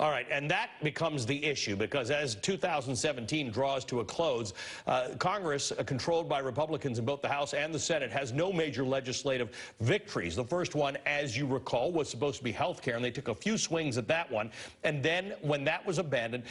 All right, and that becomes the issue because as 2017 draws to a close, Congress, controlled by Republicans in both the House and the Senate, has no major legislative victories. The first one, as you recall, was supposed to be health care, and they took a few swings at that one. And then when that was abandoned,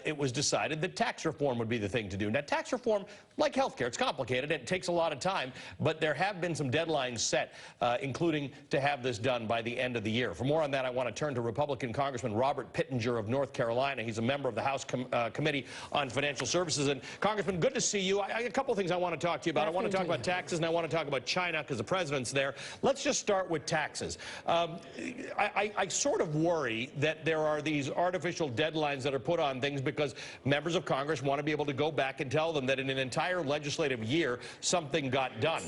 it was decided that tax reform would be the thing to do. Now, tax reform, like health care, it's complicated and it takes a lot of time, but there have been some deadlines set, including to have this done by the end of the year. For more on that, I want to turn to Republican Congressman Robert Pittenger of North Carolina. He's a member of the House Committee on Financial Services. And Congressman, good to see you. A couple of things I want to talk to you about. I want to talk about taxes, and I want to talk about China because the president's there. Let's just start with taxes. I sort of worry that there are these artificial deadlines that are put on things because members of Congress want to be able to go back and tell them that in an entire legislative year something got done.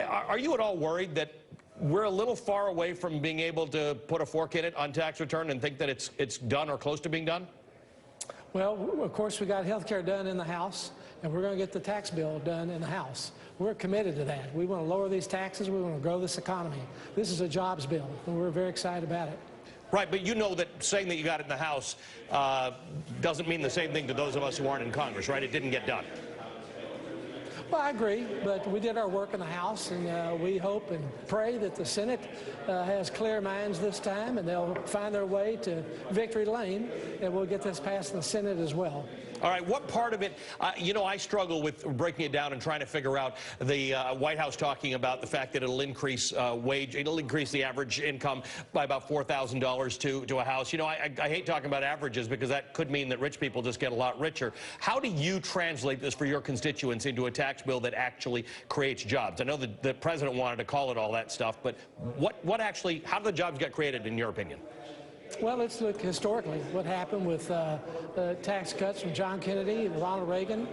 Are you at all worried that we're a little far away from being able to put a fork in it on tax return and think that it's done or close to being done? Well, of course, we got health care done in the House, and we're going to get the tax bill done in the House. We're committed to that. We want to lower these taxes. We want to grow this economy. This is a jobs bill, and we're very excited about it. Right, but you know that saying that you got it in the House doesn't mean the same thing to those of us who aren't in Congress, right? It didn't get done. Well, I agree, but we did our work in the House, and we hope and pray that the Senate has clear minds this time, and they'll find their way to victory lane, and we'll get this passed in the Senate as well. All right, what part of it, you know, I struggle with breaking it down and trying to figure out the White House talking about the fact that it'll increase it'll increase the average income by about $4,000 to a house. You know, I hate talking about averages because that could mean that rich people just get a lot richer. How do you translate this for your constituents into a tax bill that actually creates jobs? I know that the president wanted to call it all that stuff, but what actually, how do the jobs get created in your opinion? Well, let's look historically what happened with tax cuts from John Kennedy, Ronald Reagan,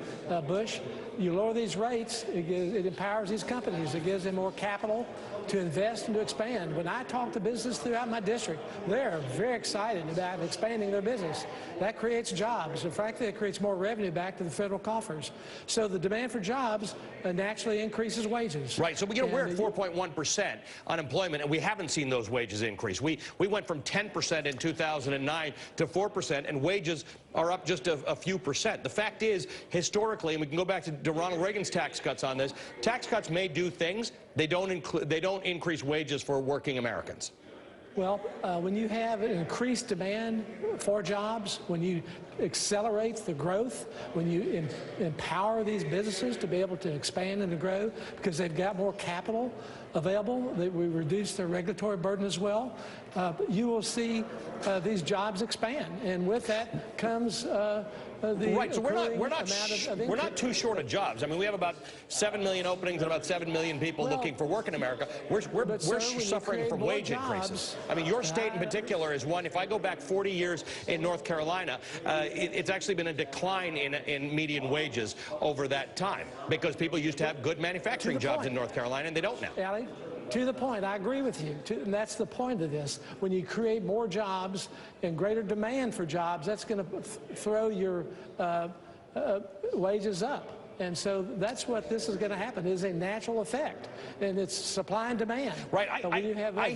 Bush. You lower these rates, it empowers these companies. It gives them more capital to invest and to expand. When I talk to business throughout my district, they're very excited about expanding their business. That creates jobs, and frankly, it creates more revenue back to the federal coffers. So the demand for jobs naturally increases wages. Right, so we're at 4.1% unemployment, and we haven't seen those wages increase. We went from 10% in 2009 to 4%, and wages are up just a few percent. The fact is, historically, and we can go back to Ronald Reagan's tax cuts on this, tax cuts may do things, they don't increase wages for working Americans. Well, when you have an increased demand for jobs, when you accelerate the growth, when you empower these businesses to be able to expand and to grow because they've got more capital available, we reduce their regulatory burden as well, you will see these jobs expand. And with that comes right, so we're not too short of jobs. I mean, we have about 7 million openings and about 7 million people looking for work in America. We're suffering from wage increases. I mean, your state in particular is one. If I go back 40 years in North Carolina, it's actually been a decline in median wages over that time because people used to have good manufacturing jobs in North Carolina, and they don't now. Allie, to the point, I agree with you, and that's the point of this. When you create more jobs and greater demand for jobs, that's going to throw your wages up. And so that's what this is going to happen. It is a natural effect, and it's supply and demand. Right. I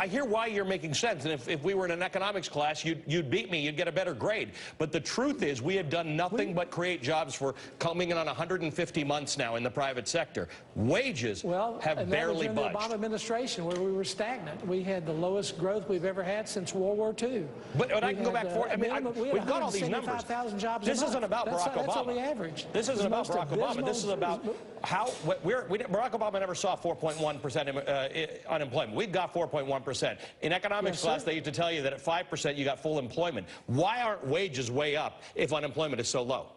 hear why you're making sense, and if we were in an economics class, you'd beat me. You'd get a better grade. But the truth is, we have done nothing but create jobs for coming in on 150 months now in the private sector. Wages have barely budged. The Obama administration, where we were stagnant, we had the lowest growth we've ever had since World War II. But I can go back forward. I mean, we've got all these numbers. Jobs this isn't about Barack Obama. That's what we averaged. This isn't about Barack Obama. This is about how Barack Obama never saw 4.1% unemployment. We've got 4.1%. In economics class, they used to tell you that at 5% you got full employment. Why aren't wages way up if unemployment is so low?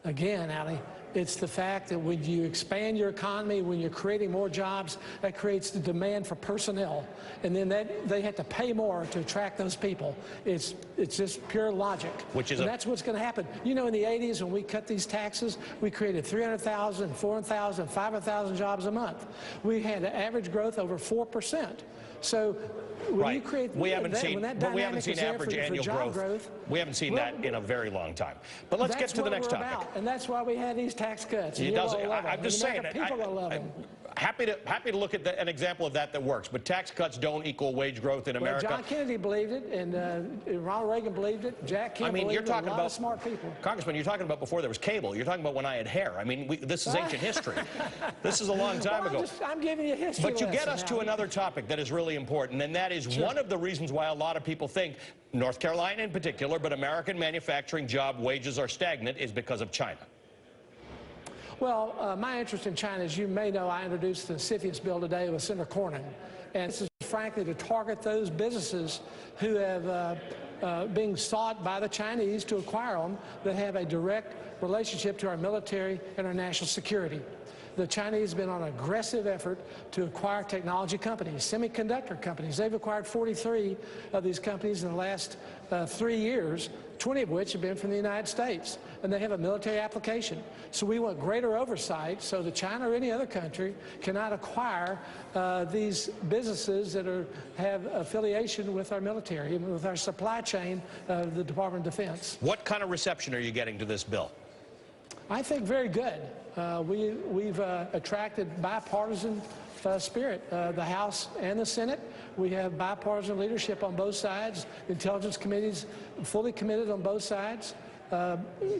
Again, Allie, it's the fact that when you expand your economy, when you're creating more jobs, that creates the demand for personnel, and then they have to pay more to attract those people. It's just pure logic. And that's what's going to happen. You know, in the 80s, when we cut these taxes, we created 300,000, 400,000, 500,000 jobs a month. We had an average growth over 4%. So when you create we haven't seen average annual growth. We haven't seen that in a very long time. But let's get to the next topic. And that's why we had these tax cuts. I'm just saying. happy to look at an example of that works, but tax cuts don't equal wage growth in America. Well, John Kennedy believed it, and Ronald Reagan believed it. Jack Kennedy believed it. A lot of smart people. Congressman, you're talking about before there was cable. You're talking about when I had hair. I mean, this is ancient history. This is a long time ago. I'm giving you a history But you get us to another topic that is really important, and that is one of the reasons why a lot of people think North Carolina in particular, but American manufacturing job wages are stagnant, is because of China. Well, my interest in China, as you may know, I introduced the CFIUS bill today with Senator Cornyn. And this is frankly to target those businesses who have being sought by the Chinese to acquire them that have a direct relationship to our military and our national security. The Chinese have been on an aggressive effort to acquire technology companies, semiconductor companies. They've acquired 43 of these companies in the last 3 years, 20 of which have been from the United States, and they have a military application. So we want greater oversight so that China or any other country cannot acquire these businesses that have affiliation with our military and with our supply chain of the Department of Defense. What kind of reception are you getting to this bill? I think very good. We've attracted bipartisan spirit, the House and the Senate. We have bipartisan leadership on both sides. The Intelligence Committee's fully committed on both sides.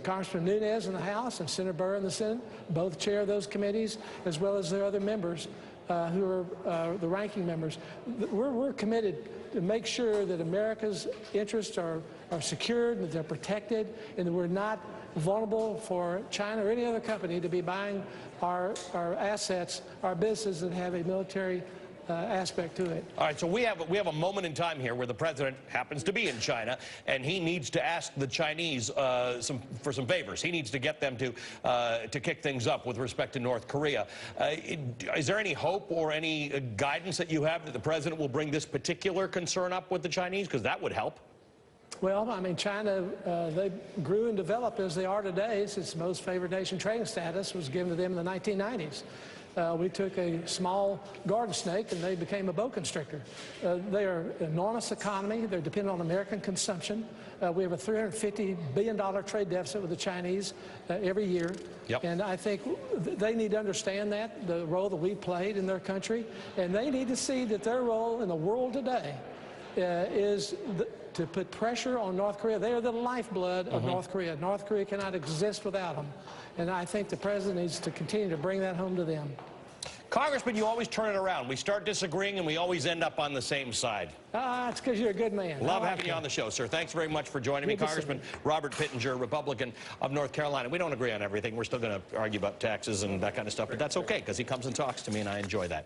Congressman Nunes in the House and Senator Burr in the Senate both chair those committees, as well as their other members who are the ranking members. We're committed to make sure that America's interests are secured, that they're protected, and that we're not vulnerable for China or any other company to be buying our assets, our businesses that have a military aspect to it. All right, so we have a moment in time here where the president happens to be in China, and he needs to ask the Chinese for some favors. He needs to get them to kick things up with respect to North Korea. Is there any hope or any guidance that you have that the president will bring this particular concern up with the Chinese? Because that would help. Well, I mean, China, they grew and developed as they are today since most favored nation trading status was given to them in the 1990s. We took a small garden snake and they became a boa constrictor. They are an enormous economy. They're dependent on American consumption. We have a $350 billion trade deficit with the Chinese every year. Yep. And I think they need to understand that, the role that we played in their country. And they need to see that their role in the world today is to put pressure on North Korea. They are the lifeblood of North Korea. North Korea cannot exist without them. And I think the president needs to continue to bring that home to them. Congressman, you always turn it around. We start disagreeing and we always end up on the same side. It's because you're a good man. Love having you on the show, sir. Thanks very much for joining me. Congressman Robert Pittenger, Republican of North Carolina. We don't agree on everything. We're still going to argue about taxes and that kind of stuff, but that's okay because he comes and talks to me and I enjoy that.